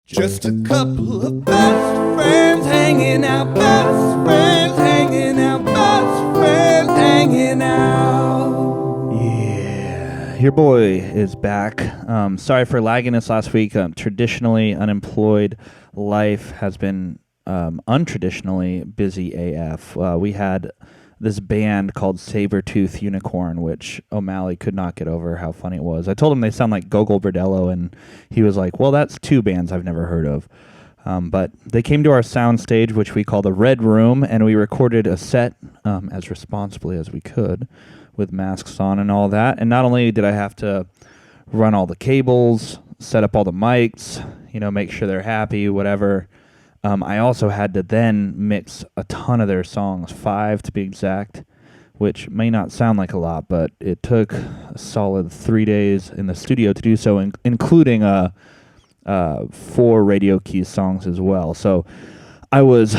Just a couple of best friends hanging out, best friends hanging out, best friends hanging out. Yeah, your boy is back. Sorry for lagging this last week. Traditionally unemployed life has been untraditionally busy AF. We had this band called Sabretooth Unicorn, which O'Malley could not get over how funny it was. I told him they sound like Gogol Bordello, and he was like, well, that's two bands I've never heard of. But they came to our sound stage, which we call the Red Room, and we recorded a set as responsibly as we could with masks on and all that. And not only did I have to run all the cables, set up all the mics, make sure they're happy, whatever, I also had to then mix a ton of their songs, 5 to be exact, which may not sound like a lot, but it took a solid 3 days in the studio to do so, including 4 Radio Keys songs as well. So I was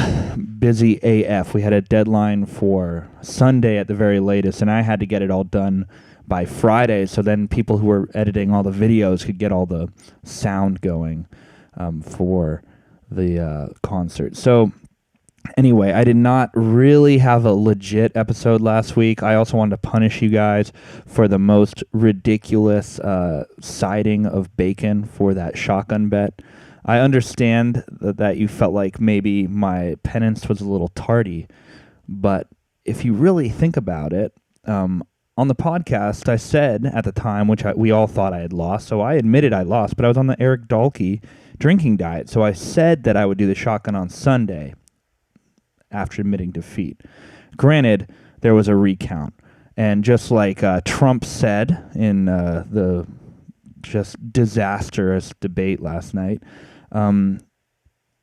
busy AF. We had a deadline for Sunday at the very latest, and I had to get it all done by Friday, so then people who were editing all the videos could get all the sound going for the concert. So anyway, I did not really have a legit episode last week. I also wanted to punish you guys for the most ridiculous siding of Bacon for that shotgun bet. I understand that you felt like maybe my penance was a little tardy, but if you really think about it, on the podcast, I said at the time, which we all thought I had lost, so I admitted I lost, but I was on the Eric Dahlke drinking diet, so I said that I would do the shotgun on Sunday after admitting defeat. Granted, there was a recount, and just like Trump said in the just disastrous debate last night,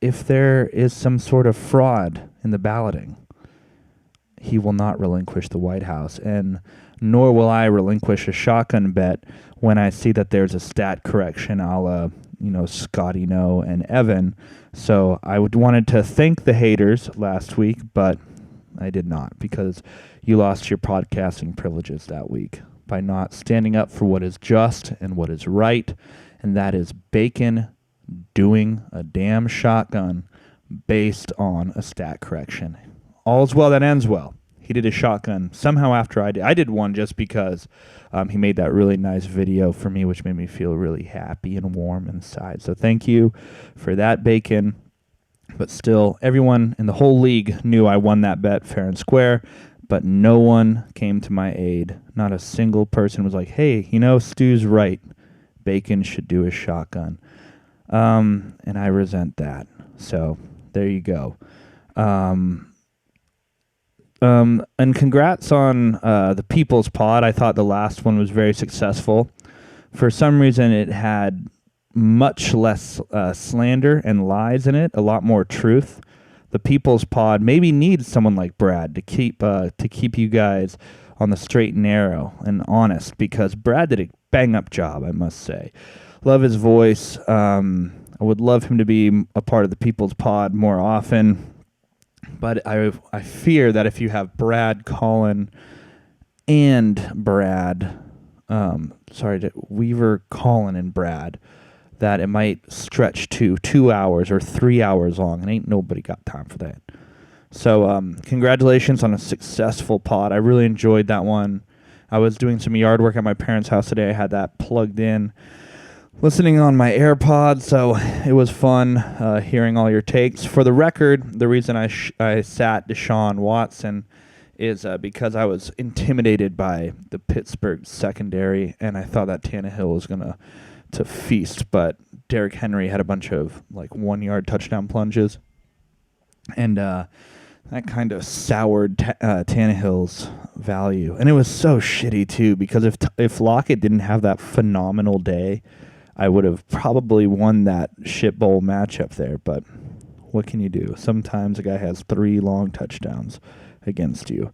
if there is some sort of fraud in the balloting, he will not relinquish the White House, and nor will I relinquish a shotgun bet when I see that there's a stat correction a la, Scotty No and Evan. So I wanted to thank the haters last week, but I did not, because you lost your podcasting privileges that week by not standing up for what is just and what is right, and that is Bacon doing a damn shotgun based on a stat correction. All's well that ends well. He did a shotgun somehow after I did. I did one just because he made that really nice video for me, which made me feel really happy and warm inside. So thank you for that, Bacon. But still, everyone in the whole league knew I won that bet fair and square, but no one came to my aid. Not a single person was like, hey, Stu's right. Bacon should do a shotgun. And I resent that. So there you go. And congrats on the People's Pod. I thought the last one was very successful. For some reason, it had much less slander and lies in it, a lot more truth. The People's Pod maybe needs someone like Brad to keep you guys on the straight and narrow and honest, because Brad did a bang-up job, I must say. Love his voice. I would love him to be a part of the People's Pod more often. But I fear that if you have Brad, Colin, and Brad, Weaver, Colin, and Brad, that it might stretch to 2 hours or 3 hours long, and ain't nobody got time for that. So congratulations on a successful pod. I really enjoyed that one. I was doing some yard work at my parents' house today. I had that plugged in, listening on my AirPods, so it was fun hearing all your takes. For the record, the reason I sat Deshaun Watson is because I was intimidated by the Pittsburgh secondary, and I thought that Tannehill was going to feast, but Derrick Henry had a bunch of 1-yard touchdown plunges, and that kind of soured Tannehill's value. And it was so shitty, too, because if Lockett didn't have that phenomenal day, I would have probably won that shit bowl matchup there, but what can you do? Sometimes a guy has 3 long touchdowns against you.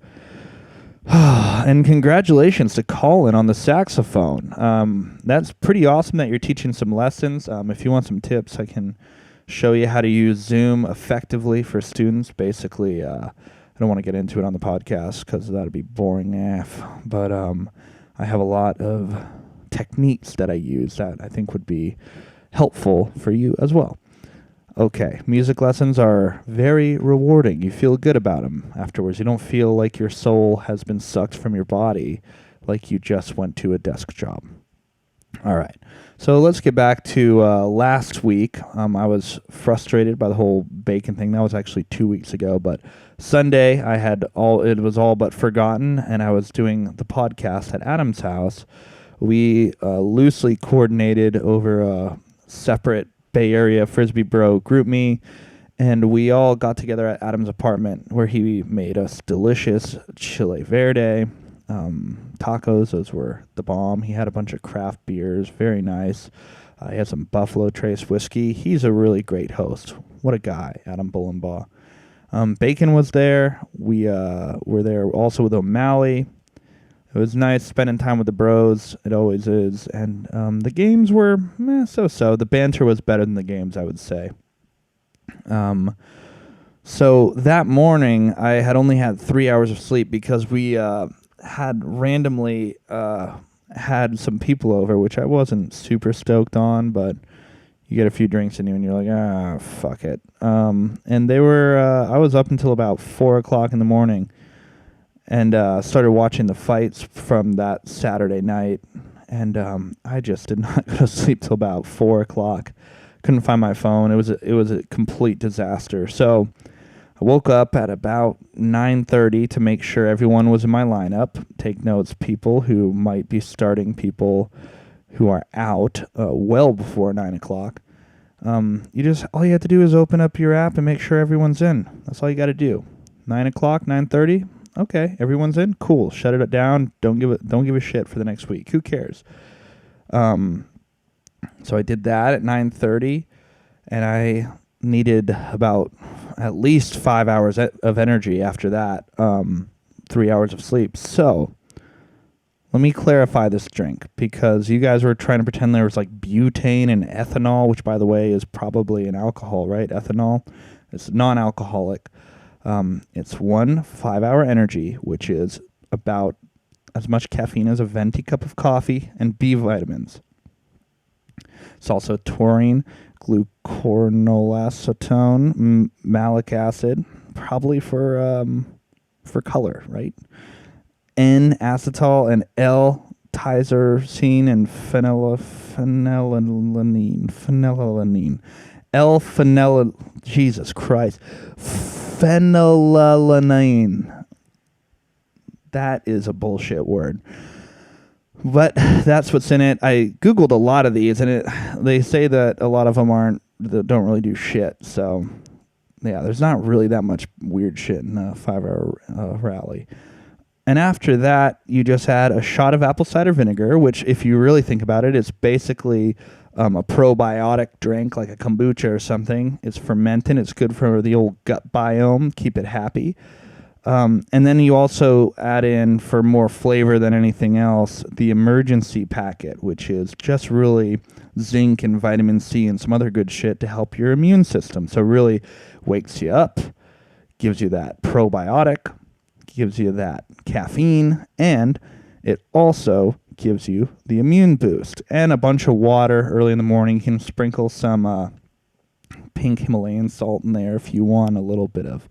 And congratulations to Colin on the saxophone. That's pretty awesome that you're teaching some lessons. If you want some tips, I can show you how to use Zoom effectively for students. Basically, I don't want to get into it on the podcast because that'd be boring AF, but I have a lot of techniques that I use that I think would be helpful for you as well. okay. Music lessons are very rewarding. You feel good about them afterwards. You don't feel like your soul has been sucked from your body like you just went to a desk job. All right. So let's get back to last week. I was frustrated by the whole bacon thing. That was actually 2 weeks ago. But Sunday, it was all but forgotten, and I was doing the podcast at Adam's house. We loosely coordinated over a separate Bay Area Frisbee Bro group me, and we all got together at Adam's apartment where he made us delicious chile verde. Tacos, those were the bomb. He had a bunch of craft beers, very nice. He had some Buffalo Trace whiskey. He's a really great host. What a guy, Adam Bullenbaugh. Bacon was there. We were there also with O'Malley. It was nice spending time with the bros. It always is. And the games were so-so. The banter was better than the games, I would say. So that morning, I had only had 3 hours of sleep because we had randomly had some people over, which I wasn't super stoked on, but you get a few drinks in you and you're like, fuck it. And they were, I was up until about 4 o'clock in the morning and started watching the fights from that Saturday night. And I just did not go to sleep till about 4 o'clock. Couldn't find my phone. It was a complete disaster. So I woke up at about 9:30 to make sure everyone was in my lineup. Take notes, people who might be starting people who are out well before 9 o'clock. All you have to do is open up your app and make sure everyone's in. That's all you got to do. 9 o'clock, 9:30. Okay, everyone's in. Cool. Shut it down. Don't give a shit for the next week. Who cares? So I did that at 9:30, and I needed about at least 5 hours of energy after that. 3 hours of sleep. So let me clarify this drink, because you guys were trying to pretend there was like butane and ethanol, which, by the way, is probably an alcohol, right? Ethanol. It's non-alcoholic. It's 1 5-hour energy, which is about as much caffeine as a venti cup of coffee, and B vitamins. It's also taurine, glucoronolacetone, malic acid, probably for color, right? N-acetal and L-tyrosine and phenylalanine. Jesus Christ. Phenylalanine. That is a bullshit word. But that's what's in it. I Googled a lot of these, and they say that a lot of them don't really do shit. So, yeah, there's not really that much weird shit in a 5-hour rally. And after that, you just add a shot of apple cider vinegar, which, if you really think about it, it's basically a probiotic drink, like a kombucha or something. It's fermenting. It's good for the old gut biome. Keep it happy. And then you also add in, for more flavor than anything else, the emergency packet, which is just really zinc and vitamin C and some other good shit to help your immune system. So really wakes you up, gives you that probiotic, gives you that caffeine, and it also gives you the immune boost. And a bunch of water early in the morning. You can sprinkle some pink Himalayan salt in there if you want a little bit of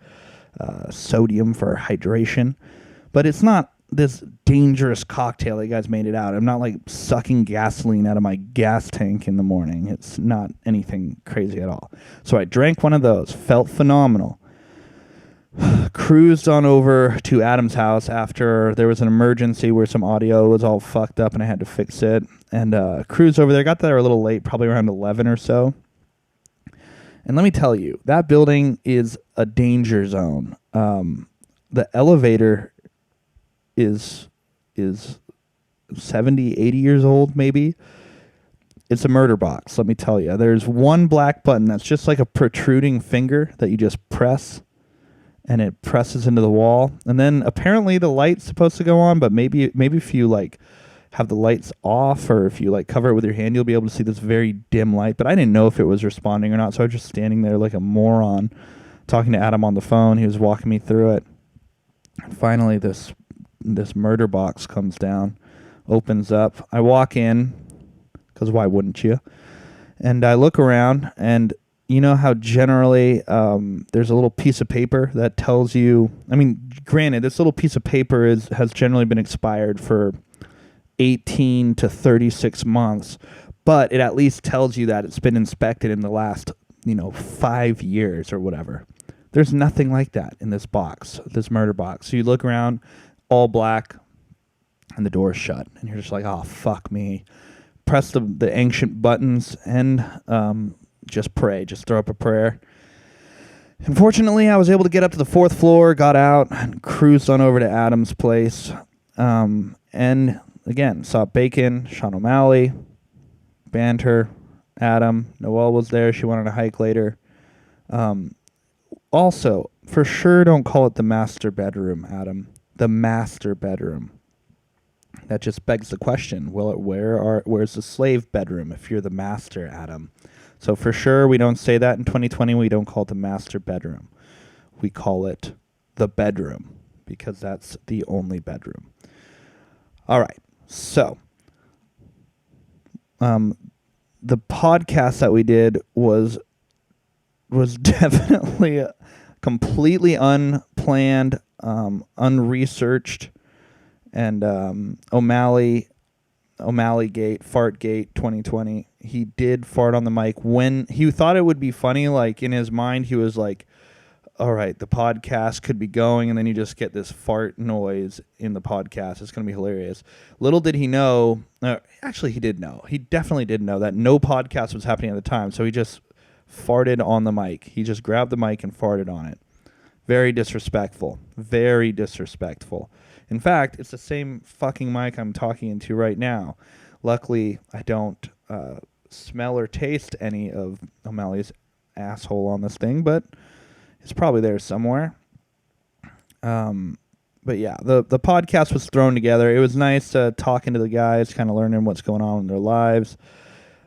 sodium for hydration. But it's not this dangerous cocktail you guys made it out. I'm not like sucking gasoline out of my gas tank in the morning. It's not anything crazy at all. So I drank one of those, felt phenomenal. Cruised on over to Adam's house after there was an emergency where some audio was all fucked up and I had to fix it. And cruised over there, got there a little late, probably around 11 or so. And let me tell you, that building is a danger zone. The elevator is 70, 80 years old, maybe. It's a murder box, let me tell you. There's one black button that's just like a protruding finger that you just press, and it presses into the wall. And then apparently the light's supposed to go on, but maybe if you like have the lights off, or if you like cover it with your hand, you'll be able to see this very dim light. But I didn't know if it was responding or not, so I was just standing there like a moron talking to Adam on the phone. He was walking me through it. And finally this murder box comes down, opens up. I walk in, because why wouldn't you? And I look around, and you know how generally there's a little piece of paper that tells you, I mean, granted, this little piece of paper has generally been expired for 18 to 36 months, but it at least tells you that it's been inspected in the last, 5 years or whatever. There's nothing like that in this box, this murder box. So you look around, all black, and the door's shut, and you're just like, oh, fuck me. Press the ancient buttons and just pray. Just throw up a prayer. Unfortunately, I was able to get up to the 4th floor, got out, and cruised on over to Adam's place. And again, saw Bacon, Sean O'Malley, Banter, Adam. Noelle was there. She went on a hike later. Also, for sure, don't call it the master bedroom, Adam. The master bedroom. That just begs the question, where's the slave bedroom if you're the master, Adam? So for sure, we don't say that in 2020. We don't call it the master bedroom. We call it the bedroom because that's the only bedroom. All right. So the podcast that we did was definitely completely unplanned, unresearched, and O'Malley Gate, Fart Gate 2020. He did fart on the mic when he thought it would be funny. Like in his mind, he was like, all right, the podcast could be going, and then you just get this fart noise in the podcast. It's going to be hilarious. Little did he know, actually he did know. He definitely did know that no podcast was happening at the time, so he just farted on the mic. He just grabbed the mic and farted on it. Very disrespectful. Very disrespectful. In fact, it's the same fucking mic I'm talking into right now. Luckily, I don't smell or taste any of O'Malley's asshole on this thing, but it's probably there somewhere. But yeah, the podcast was thrown together. It was nice talking to the guys, kind of learning what's going on in their lives.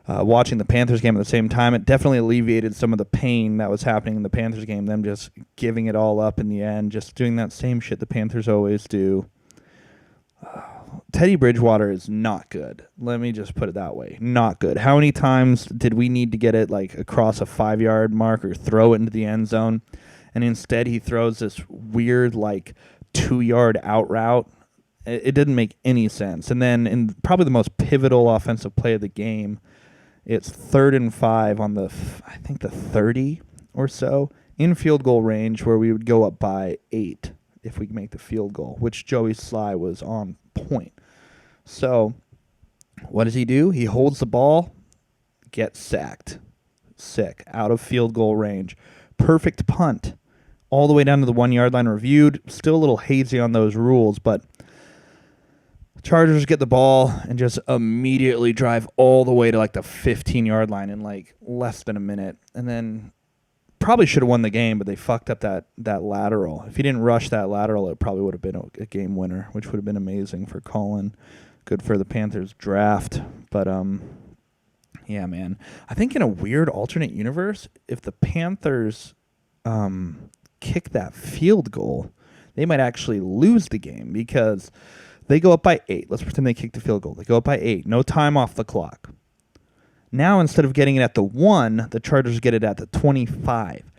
Watching the Panthers game at the same time, it definitely alleviated some of the pain that was happening in the Panthers game, them just giving it all up in the end, just doing that same shit the Panthers always do. Teddy Bridgewater is not good. Let me just put it that way. Not good. How many times did we need to get it like across a 5-yard mark or throw it into the end zone? And instead he throws this weird like 2-yard out route. It didn't make any sense. And then in probably the most pivotal offensive play of the game, it's 3rd and 5 on the 30 or so in field goal range where we would go up by 8 if we make the field goal, which Joey Sly was on point. So what does he do? He holds the ball, gets sacked. Sick. Out of field goal range. Perfect punt. All the way down to the 1-yard line reviewed. Still a little hazy on those rules, but Chargers get the ball and just immediately drive all the way to like the 15-yard line in like less than a minute. And then probably should have won the game, but they fucked up that lateral. If he didn't rush that lateral, it probably would have been a game winner, which would have been amazing for Colin. Good for the Panthers draft. But yeah, man. I think in a weird alternate universe, if the Panthers kick that field goal, they might actually lose the game because they go up by 8. Let's pretend they kick the field goal. They go up by 8. No time off the clock. Now, instead of getting it at the 1, the Chargers get it at the 25.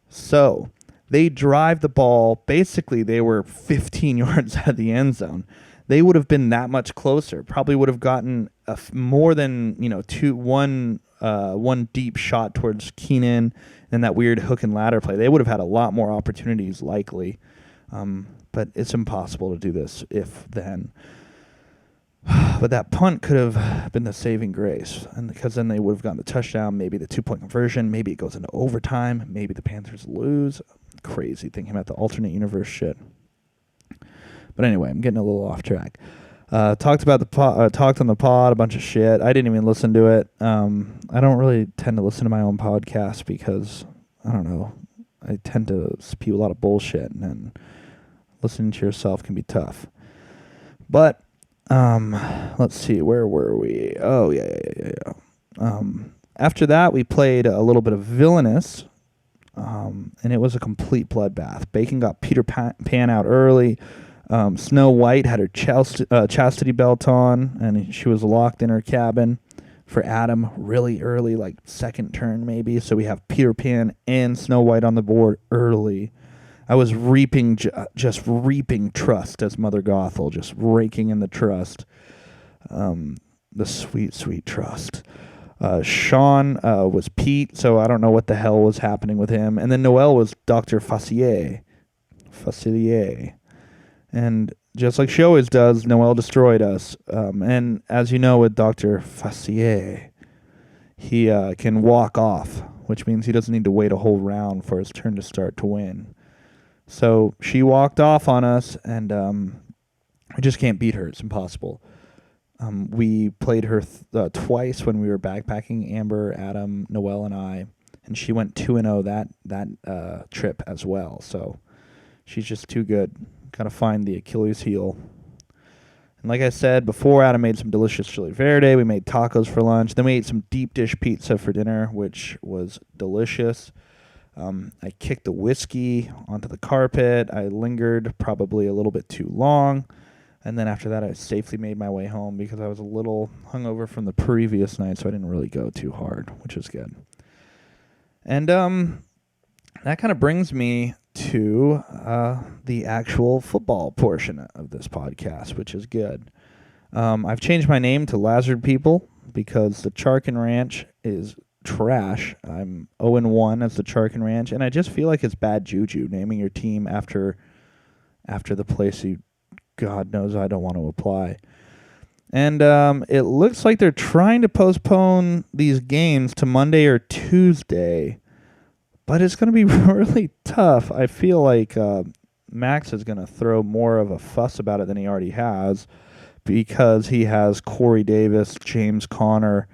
So they drive the ball. Basically, they were 15 yards out of the end zone. They would have been that much closer. Probably would have gotten more than one deep shot towards Keenan and that weird hook and ladder play. They would have had a lot more opportunities, likely. But it's impossible to do this if then. But that punt could have been the saving grace, and because then they would have gotten the touchdown, maybe the 2-point conversion, maybe it goes into overtime, maybe the Panthers lose. Crazy thinking about the alternate universe shit. But anyway, I'm getting a little off track. Talked on the pod a bunch of shit. I didn't even listen to it. I don't really tend to listen to my own podcast because I don't know. I tend to spew a lot of bullshit, and listening to yourself can be tough. But let's see, where were we? Oh, yeah. After that, we played a little bit of Villainous, and it was a complete bloodbath. Bacon got Peter Pan out early. Snow White had her chastity belt on, and she was locked in her cabin. for Adam really early, like second turn maybe. So we have Peter Pan and Snow White on the board early. I was reaping, just reaping trust as Mother Gothel, just raking in the trust. The sweet, sweet trust. Sean was Pete, so I don't know what the hell was happening with him. And then Noel was Dr. Facilier. And just like she always does, Noel destroyed us. And as you know, with Dr. Facilier, he can walk off, which means he doesn't need to wait a whole round for his turn to start to win. So she walked off on us, and we just can't beat her. It's impossible. We played her twice when we were backpacking, Amber, Adam, Noel, and I, and she went 2-0 that trip as well. So she's just too good. Got to find the Achilles heel. And like I said before, Adam made some delicious chili verde. We made tacos for lunch. Then we ate some deep dish pizza for dinner, which was delicious. I kicked the whiskey onto the carpet. I lingered probably a little bit too long. And then after that, I safely made my way home because I was a little hungover from the previous night, so I didn't really go too hard, which was good. And that kind of brings me to the actual football portion of this podcast, which is good. I've changed my name to Lazard People because the Charkin Ranch is trash. I'm 0-1 as the Charkin Ranch, and I just feel like it's bad juju naming your team after the place you, God knows, I don't want to apply. And it looks like they're trying to postpone these games to Monday or Tuesday, but it's going to be really tough. I feel like Max is going to throw more of a fuss about it than he already has because he has Corey Davis, James Conner,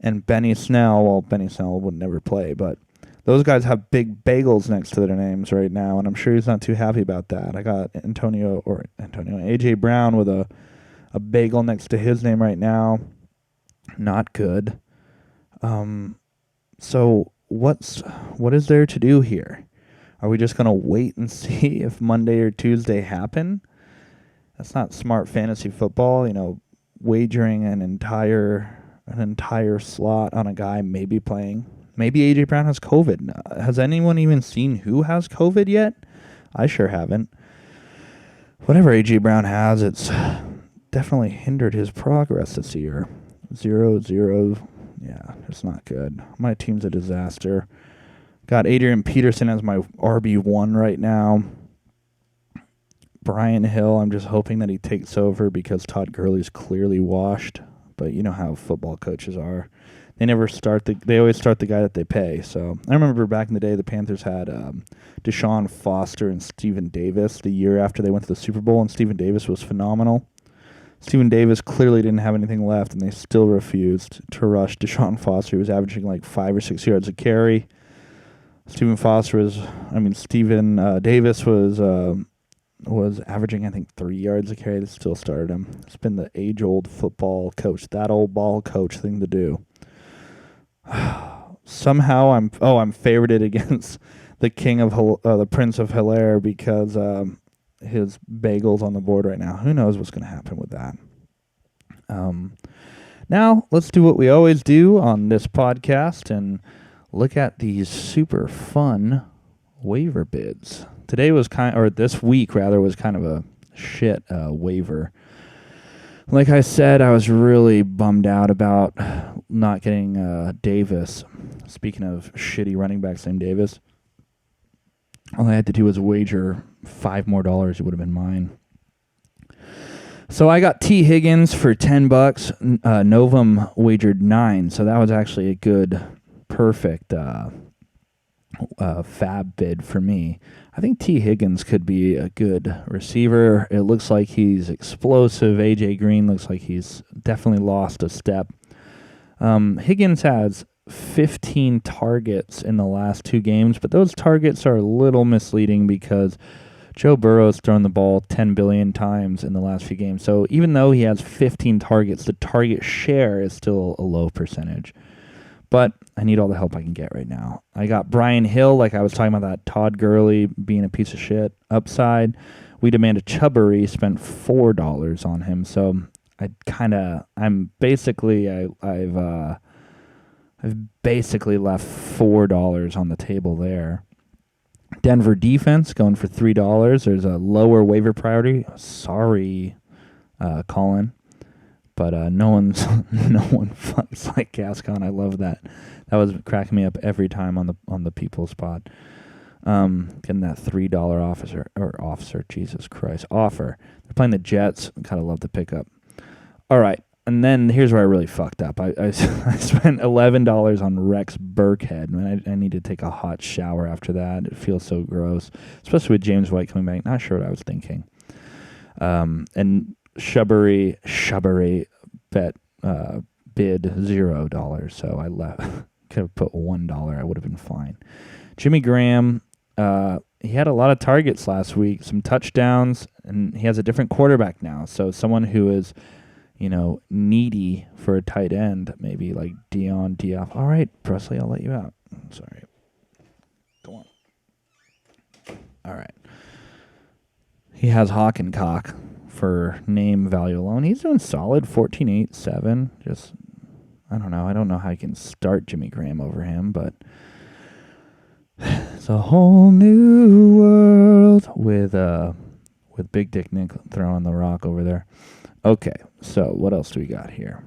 and Benny Snell. Well, Benny Snell would never play, but those guys have big bagels next to their names right now, and I'm sure he's not too happy about that. I got AJ Brown with a bagel next to his name right now. Not good. So what is there to do here? Are we just going to wait and see if Monday or Tuesday happen? That's not smart fantasy football, wagering an entire slot on a guy maybe playing. Maybe AJ Brown has COVID. Has anyone even seen who has COVID yet? I sure haven't. Whatever AJ Brown has, it's definitely hindered his progress this year. 0-0. Yeah, it's not good. My team's a disaster. Got Adrian Peterson as my RB1 right now. Brian Hill, I'm just hoping that he takes over because Todd Gurley's clearly washed. But you know how football coaches are. They always start the guy that they pay. So I remember back in the day, the Panthers had Deshaun Foster and Stephen Davis the year after they went to the Super Bowl, and Stephen Davis was phenomenal. Stephen Davis clearly didn't have anything left, and they still refused to rush Deshaun Foster. He was averaging like 5 or 6 yards a carry. Stephen Davis was averaging, I think, 3 yards a carry. They still started him. It's been the age-old football coach, that old ball coach thing to do. Somehow I'm favorited against the the Prince of Hilaire because his bagel's on the board right now. Who knows what's going to happen with that? Now let's do what we always do on this podcast and look at these super fun waiver bids. This week was kind of a shit waiver. Like I said, I was really bummed out about not getting Davis. Speaking of shitty running backs named Davis, all I had to do was wager $5 more. It would have been mine. So I got T. Higgins for $10. Novum wagered 9, so that was actually a good, perfect fab bid for me. I think T. Higgins could be a good receiver. It looks like he's explosive. A.J. Green looks like he's definitely lost a step. Higgins has 15 targets in the last 2 games, but those targets are a little misleading because Joe Burrow's thrown the ball 10 billion times in the last few games. So even though he has 15 targets, the target share is still a low percentage. But I need all the help I can get right now. I got Brian Hill, like I was talking about that Todd Gurley being a piece of shit. Upside, we demanded Chubbery, spent $4 on him. So I've I've basically left $4 on the table there. Denver defense going for $3. There's a lower waiver priority. Sorry, Colin, but no one fucks like Gascon. I love that. That was cracking me up every time on the people spot. Getting that $3 offer. Jesus Christ, offer. They're playing the Jets. Gotta love the pickup. All right. And then here's where I really fucked up. I spent $11 on Rex Burkhead. Man, I need to take a hot shower after that. It feels so gross, especially with James White coming back. Not sure what I was thinking. And Shubbery bet bid $0, so I left. Could have put $1. I would have been fine. Jimmy Graham, he had a lot of targets last week, some touchdowns, and he has a different quarterback now. So someone who is, needy for a tight end, maybe like Dion Diop. All right, Presley, I'll let you out. Sorry. Go on. All right. He has Hawk and Cock for name value alone. He's doing solid, 14-8-7. Just, I don't know. I don't know how you can start Jimmy Graham over him, but it's a whole new world with Big Dick Nick throwing the rock over there. Okay, so what else do we got here?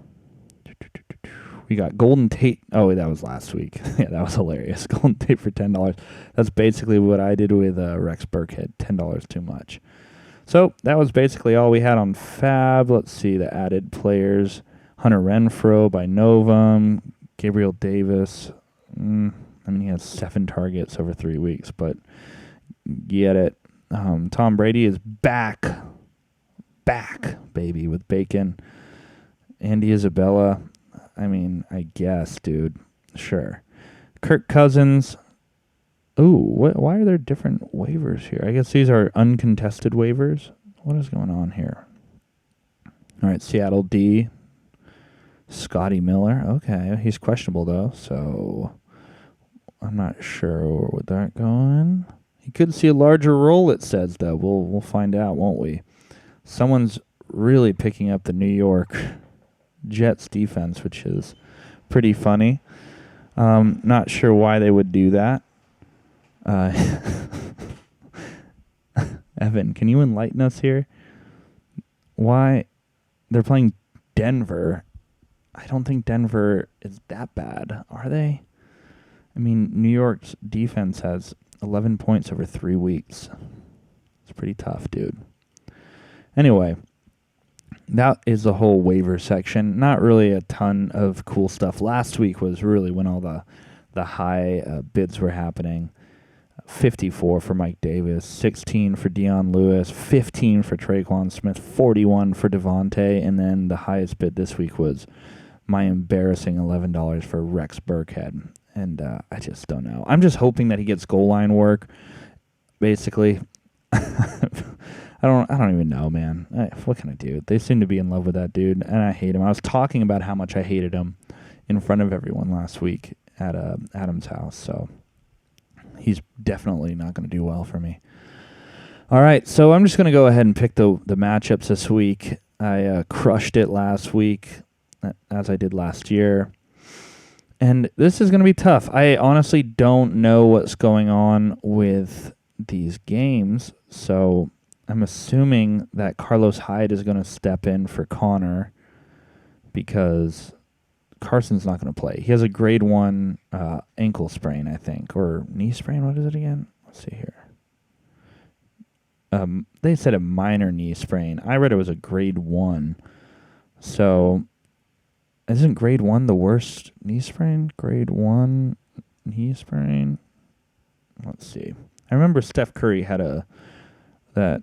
We got Golden Tate. Oh, that was last week. Yeah, that was hilarious. Golden Tate for $10. That's basically what I did with Rex Burkhead. $10 too much. So that was basically all we had on Fab. Let's see the added players. Hunter Renfrow by Novum. Gabriel Davis. He has 7 targets over 3 weeks, but get it. Tom Brady is back, baby, with bacon. Andy Isabella, I guess, dude. Sure. Kirk Cousins. Ooh, why are there different waivers here? I guess these are uncontested waivers. What is going on here? All right, Seattle D. Scotty Miller. Okay, he's questionable, though, so I'm not sure with that going. He could see a larger role, it says, though. We'll find out, won't we? Someone's really picking up the New York Jets defense, which is pretty funny. Not sure why they would do that. Evan, can you enlighten us here? Why they're playing Denver? I don't think Denver is that bad, are they? New York's defense has 11 points over 3 weeks. It's pretty tough, dude. Anyway, that is the whole waiver section. Not really a ton of cool stuff. Last week was really when all the high bids were happening. 54 for Mike Davis, 16 for Dion Lewis, 15 for Traquan Smith, 41 for Devontae, and then the highest bid this week was my embarrassing $11 for Rex Burkhead. And I just don't know. I'm just hoping that he gets goal line work, basically. I don't even know, man. What can I do? They seem to be in love with that dude, and I hate him. I was talking about how much I hated him in front of everyone last week at Adam's house, so he's definitely not going to do well for me. All right, so I'm just going to go ahead and pick the matchups this week. I crushed it last week, as I did last year. And this is going to be tough. I honestly don't know what's going on with these games, so I'm assuming that Carlos Hyde is going to step in for Connor because Carson's not going to play. He has a grade 1 ankle sprain, I think, or knee sprain. What is it again? Let's see here. They said a minor knee sprain. I read it was a grade 1. So isn't grade 1 the worst knee sprain? Grade 1 knee sprain. Let's see. I remember Steph Curry had that.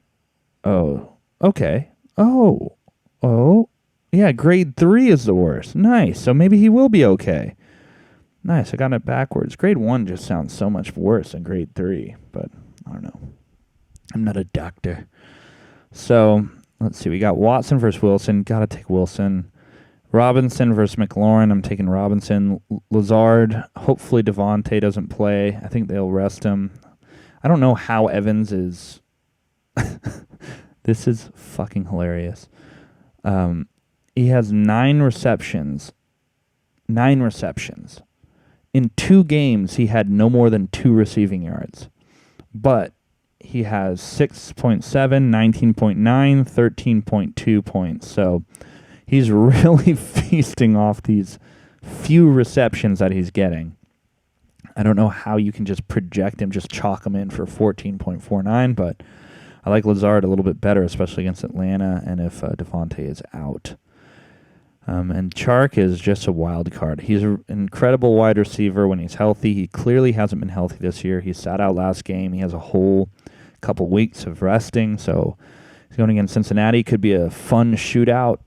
Oh, okay. Oh, yeah. Grade 3 is the worst. Nice. So maybe he will be okay. Nice. I got it backwards. Grade 1 just sounds so much worse than grade 3, but I don't know. I'm not a doctor. So let's see. We got Watson versus Wilson. Gotta take Wilson. Robinson versus McLaurin. I'm taking Robinson. Lazard. Hopefully Devontae doesn't play. I think they'll rest him. I don't know how Evans is. This is fucking hilarious. He has 9 receptions. 9 receptions. in 2 games, he had no more than 2 receiving yards. But he has 6.7, 19.9, 13.2 points. So he's really feasting off these few receptions that he's getting. I don't know how you can just project him, just chalk him in for 14.49, but I like Lazard a little bit better, especially against Atlanta and if Devontae is out. And Chark is just a wild card. He's an incredible wide receiver when he's healthy. He clearly hasn't been healthy this year. He sat out last game. He has a whole couple weeks of resting, so he's going against Cincinnati. Could be a fun shootout.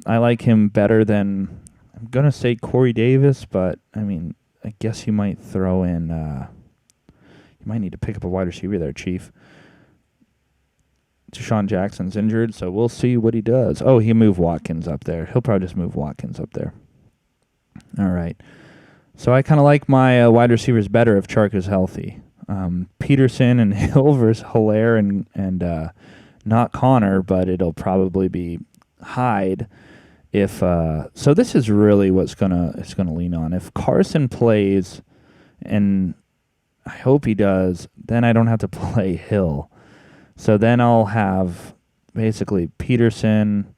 I like him better than, I'm going to say Corey Davis, but, I mean, I guess you might throw in, you might need to pick up a wide receiver there, Chief. Deshaun Jackson's injured, so we'll see what he does. Oh, he moved Watkins up there. He'll probably just move Watkins up there. All right. So I kind of like my wide receivers better if Chark is healthy. Peterson and Hill versus Hilaire and not Connor, but it'll probably be Hyde. If so, this is really what's it's gonna lean on. If Carson plays, and I hope he does, then I don't have to play Hill. So then I'll have basically Peterson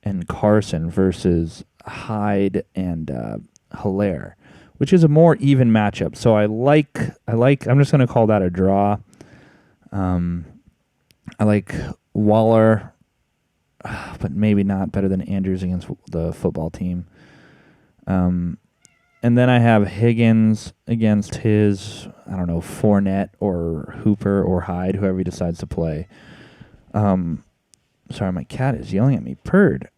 and Carson versus Hyde and Hilaire, which is a more even matchup. So I like. I'm just going to call that a draw. I like Waller, but maybe not better than Andrews against the football team. And then I have Higgins against his, I don't know, Fournette or Hooper or Hyde, whoever he decides to play. Sorry, my cat is yelling at me. Purred.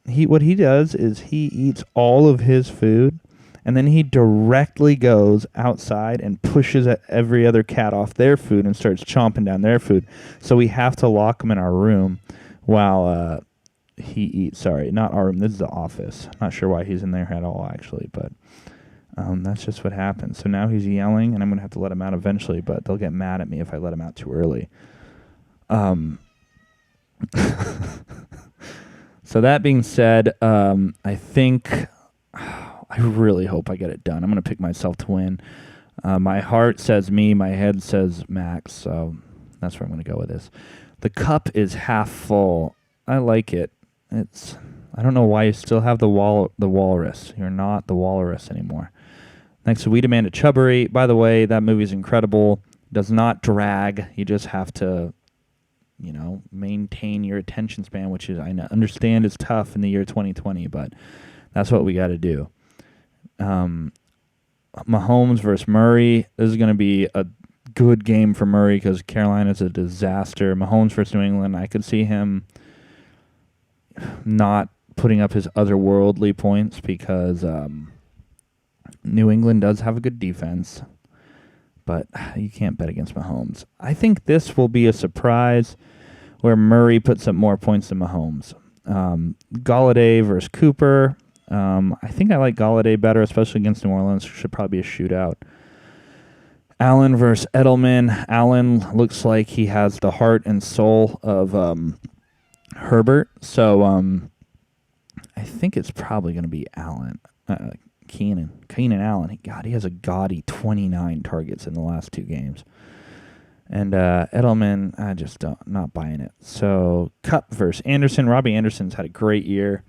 What he does is he eats all of his food, and then he directly goes outside and pushes every other cat off their food and starts chomping down their food. So we have to lock him in our room while he eats. Sorry, not our room. This is the office. Not sure why he's in there at all, actually, but that's just what happens. So now he's yelling, and I'm going to have to let him out eventually, but they'll get mad at me if I let him out too early. So that being said, I think I really hope I get it done. I'm going to pick myself to win. My heart says me. My head says Max, so that's where I'm going to go with this. The cup is half full. I like it. I don't know why you still have the walrus. You're not the walrus anymore. Next to We Demand a Chubbery. By the way, that movie is incredible. Does not drag. You just have to, maintain your attention span, which is, I understand is tough in the year 2020, but that's what we got to do. Mahomes versus Murray. This is going to be a good game for Murray because Carolina's a disaster. Mahomes versus New England. I could see him not putting up his otherworldly points because New England does have a good defense, but you can't bet against Mahomes. I think this will be a surprise where Murray puts up more points than Mahomes. Golladay versus Cooper. I think I like Golladay better, especially against New Orleans. Should probably be a shootout. Allen versus Edelman. Allen looks like he has the heart and soul of Herbert, so I think it's probably going to be Allen. Keenan Allen. God, he has a gaudy 29 targets in the last 2 games. And Edelman, I just not buying it. So Kupp versus Anderson. Robbie Anderson's had a great year.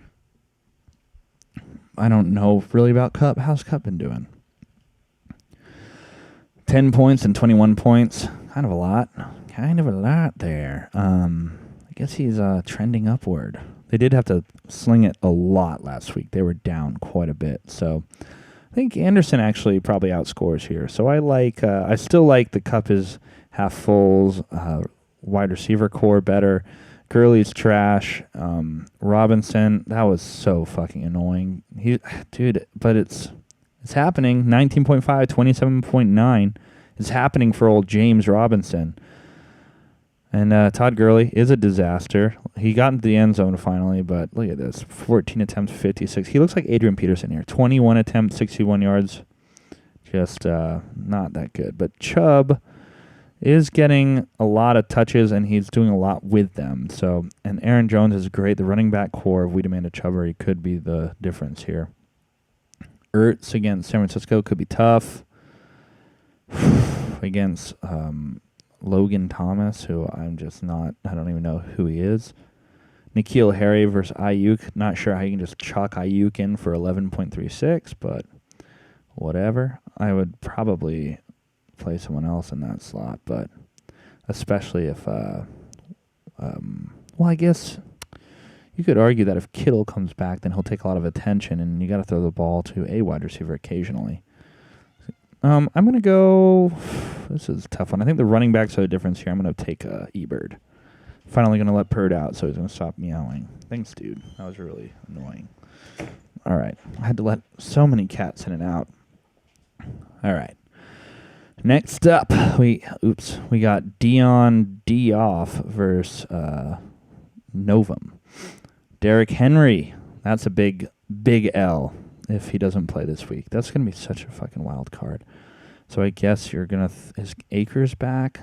I don't know really about Kupp. How's Kupp been doing? 10 points and 21 points. Kind of a lot there. I guess he's trending upward. They did have to sling it a lot last week. They were down quite a bit. So I think Anderson actually probably outscores here. So I still like the Kupp is half fulls, wide receiver core better. Gurley's trash. Robinson, that was so fucking annoying. But it's happening. 19.5, 27.9 is happening for old James Robinson. And Todd Gurley is a disaster. He got into the end zone finally, but look at this. 14 attempts, 56. He looks like Adrian Peterson here. 21 attempts, 61 yards. Just not that good. But Chubb is getting a lot of touches, and he's doing a lot with them. And Aaron Jones is great. The running back core of We Demand a Chubbery could be the difference here. Ertz against San Francisco could be tough. Against Logan Thomas, who I don't even know who he is. N'Keal Harry versus Ayuk. Not sure how you can just chalk Ayuk in for 11.36, but whatever. I would probably play someone else in that slot, but especially if, well, I guess you could argue that if Kittle comes back, then he'll take a lot of attention, and you got to throw the ball to a wide receiver occasionally. I'm going to go, this is a tough one. I think the running backs are the difference here. I'm going to take Ebert. Finally going to let Purd out, so he's going to stop meowing. Thanks, dude. That was really annoying. All right. I had to let so many cats in and out. All right. Next up, we got Dion Dioff versus Novum. Derrick Henry. That's a big L if he doesn't play this week. That's going to be such a fucking wild card. So I guess you're going to... is Akers back?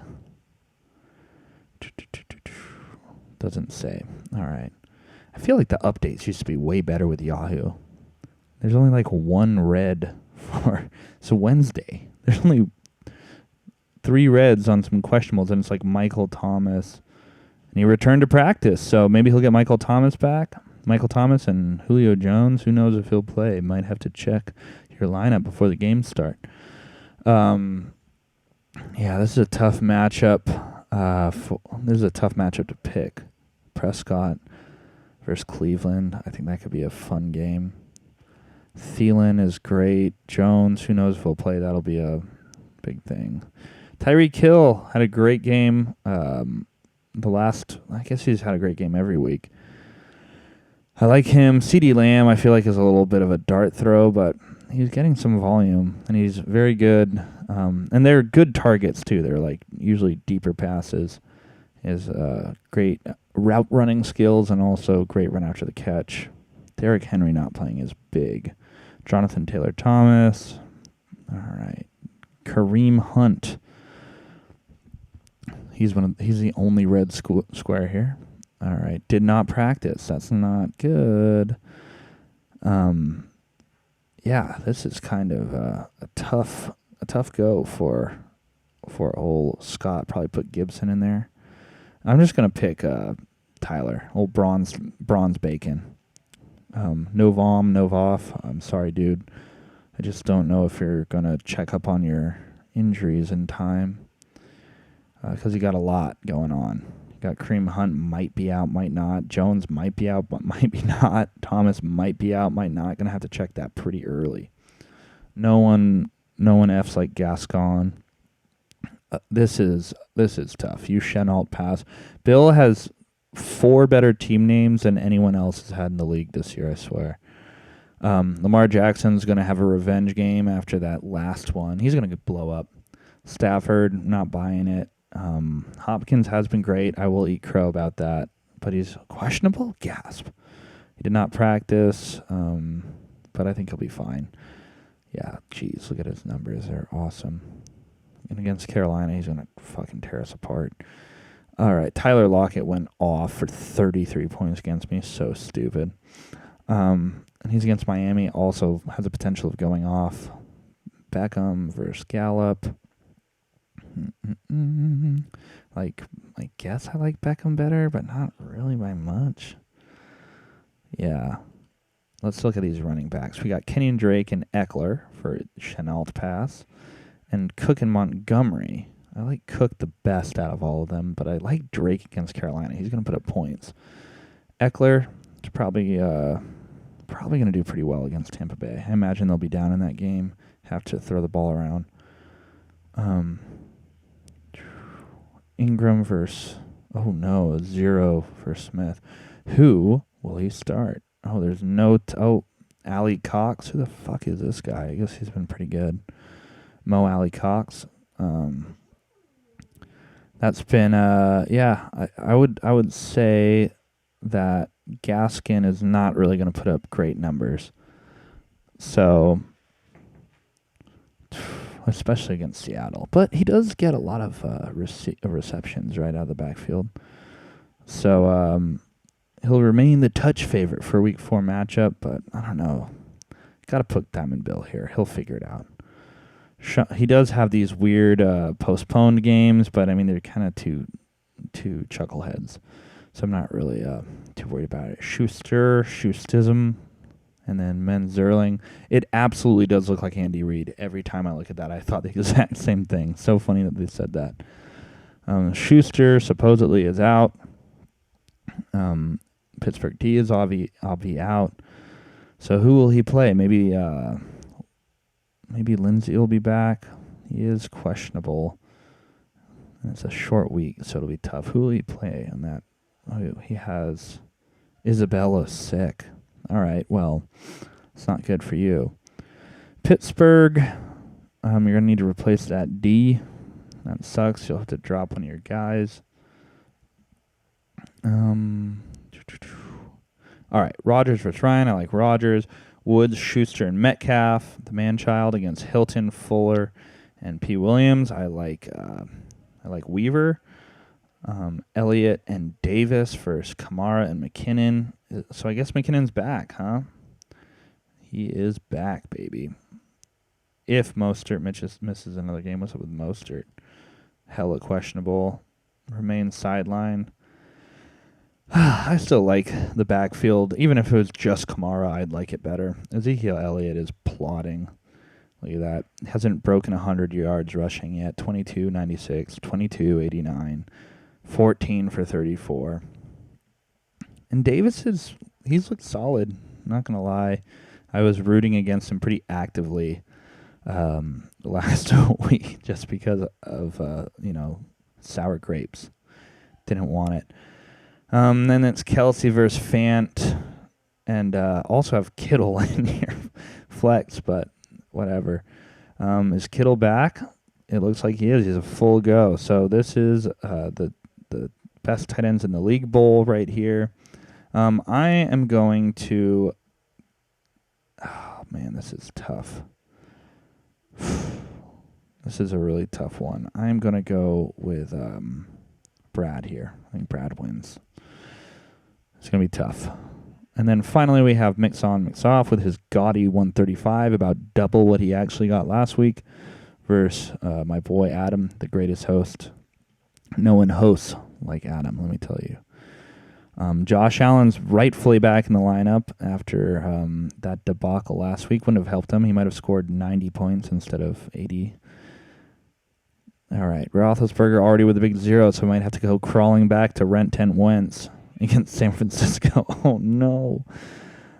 Doesn't say. All right. I feel like the updates used to be way better with Yahoo. There's only like one red for... So Wednesday. There's only 3 reds on some questionables, and it's like Michael Thomas. And he returned to practice, so maybe he'll get Michael Thomas back. Michael Thomas and Julio Jones. Who knows if he'll play? Might have to check your lineup before the games start. Yeah, this is a tough matchup. This is a tough matchup to pick. Prescott versus Cleveland. I think that could be a fun game. Thielen is great. Jones, who knows if he'll play? That'll be a big thing. Tyreek Hill had a great game. I guess he's had a great game every week. I like him. CeeDee Lamb, I feel like, is a little bit of a dart throw, but he's getting some volume, and he's very good. And they're good targets, too. They're like usually deeper passes. He has great route running skills and also great run after the catch. Derrick Henry not playing is big. Jonathan Taylor-Thomas. All right. Kareem Hunt. He's the only red square here. All right. Did not practice. That's not good. Yeah, this is kind of a tough go for old Scott. Probably put Gibson in there. I'm just gonna pick Tyler, old bronze bacon. No vom, no voff. I'm sorry, dude. I just don't know if you're gonna check up on your injuries in time. Because you got a lot going on. You got Kareem Hunt might be out, might not. Jones might be out, but might be not. Thomas might be out, might not. Gonna have to check that pretty early. No one F's like Gascon. This is tough. You Chenault pass. Bill has 4 better team names than anyone else has had in the league this year, I swear. Lamar Jackson's gonna have a revenge game after that last one. He's gonna blow up. Stafford, not buying it. Hopkins has been great. I will eat crow about that. But he's questionable? Gasp. He did not practice, but I think he'll be fine. Yeah, geez, look at his numbers. They're awesome. And against Carolina, he's going to fucking tear us apart. All right, Tyler Lockett went off for 33 points against me. So stupid. And he's against Miami. Also has the potential of going off. Beckham versus Gallup. Like, I guess I like Beckham better, but not really by much. Yeah. Let's look at these running backs. We got Kenyon Drake and Eckler for Chenault pass, and Cook and Montgomery. I like Cook the best out of all of them, but I like Drake against Carolina. He's going to put up points. Eckler is probably going to do pretty well against Tampa Bay. I imagine they'll be down in that game, have to throw the ball around. Ingram versus, Zero for Smith. Who will he start? Oh, there's no, Ali Cox. Who the fuck is this guy? I guess he's been pretty good. Mo Ali Cox. That's been, I would say that Gaskin is not really going to put up great numbers. So, especially against Seattle. But he does get a lot of receptions right out of the backfield. So he'll remain the touch favorite for Week 4 matchup, but I don't know. Got to put Diamond Bill here. He'll figure it out. He does have these weird postponed games, but I mean they're kind of two chuckleheads, so I'm not really too worried about it. Schustism, and then Menzerling. It absolutely does look like Andy Reid. Every time I look at that, I thought the exact same thing. So funny that they said that. Schuster supposedly is out. Pittsburgh D is obvi out. So who will he play? Maybe Lindsey will be back. He is questionable. And it's a short week, so it'll be tough. Who will he play on that? Oh, he has Isabella sick. All right, well, it's not good for you. Pittsburgh, you're going to need to replace that D. That sucks. You'll have to drop one of your guys. All right, Rodgers versus Ryan. I like Rodgers. Woods, Schuster, and Metcalf. The man-child against Hilton, Fuller, and P. Williams. I like Weaver. Elliott and Davis versus Kamara and McKinnon. So I guess McKinnon's back, huh? He is back, baby. If Mostert misses another game, what's up with Mostert? Hella questionable. Remains sideline. I still like the backfield. Even if it was just Kamara, I'd like it better. Ezekiel Elliott is plodding. Look at that. Hasn't broken 100 yards rushing yet. 22.96, 22.89, 14 for 34. And Davis he's looked solid. Not going to lie. I was rooting against him pretty actively last week just because of, sour grapes. Didn't want it. Then it's Kelsey versus Fant, and also have Kittle in here, flex, but whatever. Is Kittle back? It looks like he is. He's a full go. So this is the best tight ends in the league bowl right here. I am going to. Oh man, this is tough. This is a really tough one. I'm gonna go with Brad here. I think Brad wins. It's going to be tough. And then finally we have Mix On, Mix Off with his gaudy 135, about double what he actually got last week, versus my boy Adam, the greatest host. No one hosts like Adam, let me tell you. Josh Allen's rightfully back in the lineup after that debacle last week. Wouldn't have helped him. He might have scored 90 points instead of 80. All right, Roethlisberger already with a big 0, so we might have to go crawling back to rent tent Wentz against San Francisco. Oh, no.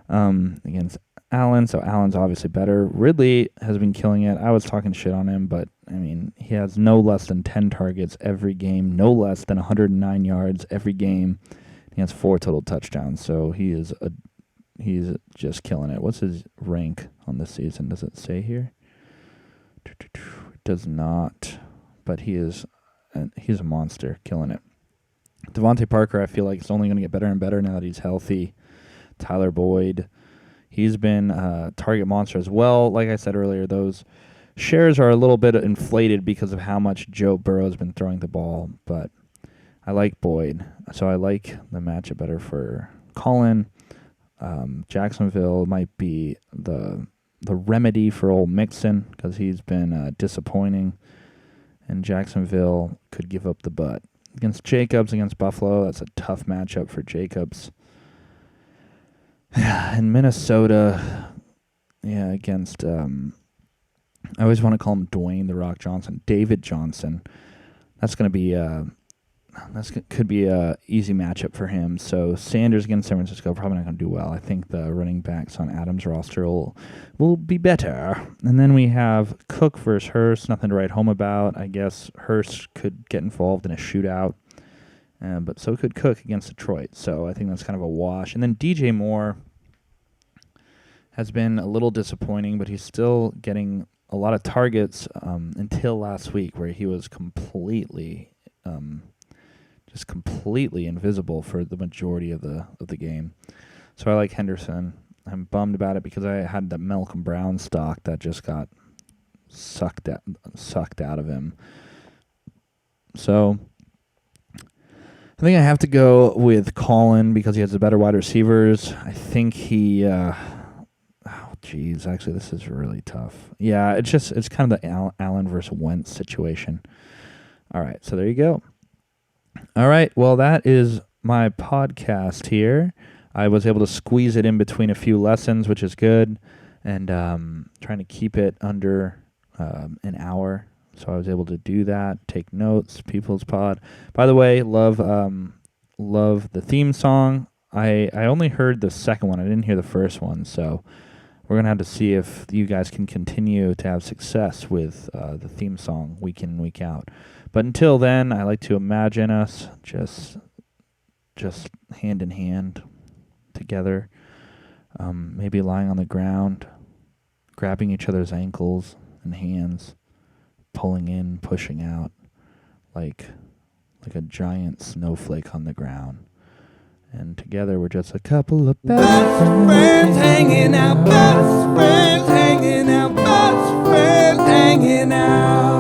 Against Allen, so Allen's obviously better. Ridley has been killing it. I was talking shit on him, but, I mean, he has no less than 10 targets every game, no less than 109 yards every game. He has 4 total touchdowns, so he's just killing it. What's his rank on this season? Does it say here? It does not, but he's a monster, killing it. Devontae Parker, I feel like it's only going to get better and better now that he's healthy. Tyler Boyd, he's been a target monster as well. Like I said earlier, those shares are a little bit inflated because of how much Joe Burrow has been throwing the ball, but I like Boyd, so I like the matchup better for Colin. Jacksonville might be the remedy for old Mixon because he's been disappointing, and Jacksonville could give up the butt. Against Jacobs, against Buffalo, that's a tough matchup for Jacobs. And Minnesota, against, I always want to call him Dwayne The Rock Johnson, David Johnson. That's going to be, could be a easy matchup for him. So Sanders against San Francisco, probably not going to do well. I think the running backs on Adams' roster will be better. And then we have Cook versus Hurst. Nothing to write home about. I guess Hurst could get involved in a shootout, but so could Cook against Detroit. So I think that's kind of a wash. And then DJ Moore has been a little disappointing, but he's still getting a lot of targets until last week, where he was completely invisible for the majority of the game. So I like Henderson. I'm bummed about it because I had the Malcolm Brown stock that just got sucked out of him. So I think I have to go with Colin because he has the better wide receivers. I think he Jeez, actually, this is really tough. Yeah, it's kind of the Allen versus Wentz situation. All right, so there you go. All right, well, that is my podcast here. I was able to squeeze it in between a few lessons, which is good, and trying to keep it under an hour. So I was able to do that, take notes, People's Pod. By the way, love the theme song. I only heard the second one. I didn't hear the first one, so we're going to have to see if you guys can continue to have success with the theme song week in, week out. But until then, I like to imagine us just hand in hand together, maybe lying on the ground, grabbing each other's ankles and hands, pulling in, pushing out, like a giant snowflake on the ground. And together we're just a couple of Best friends hanging out, best friends hanging out, best friends hanging out.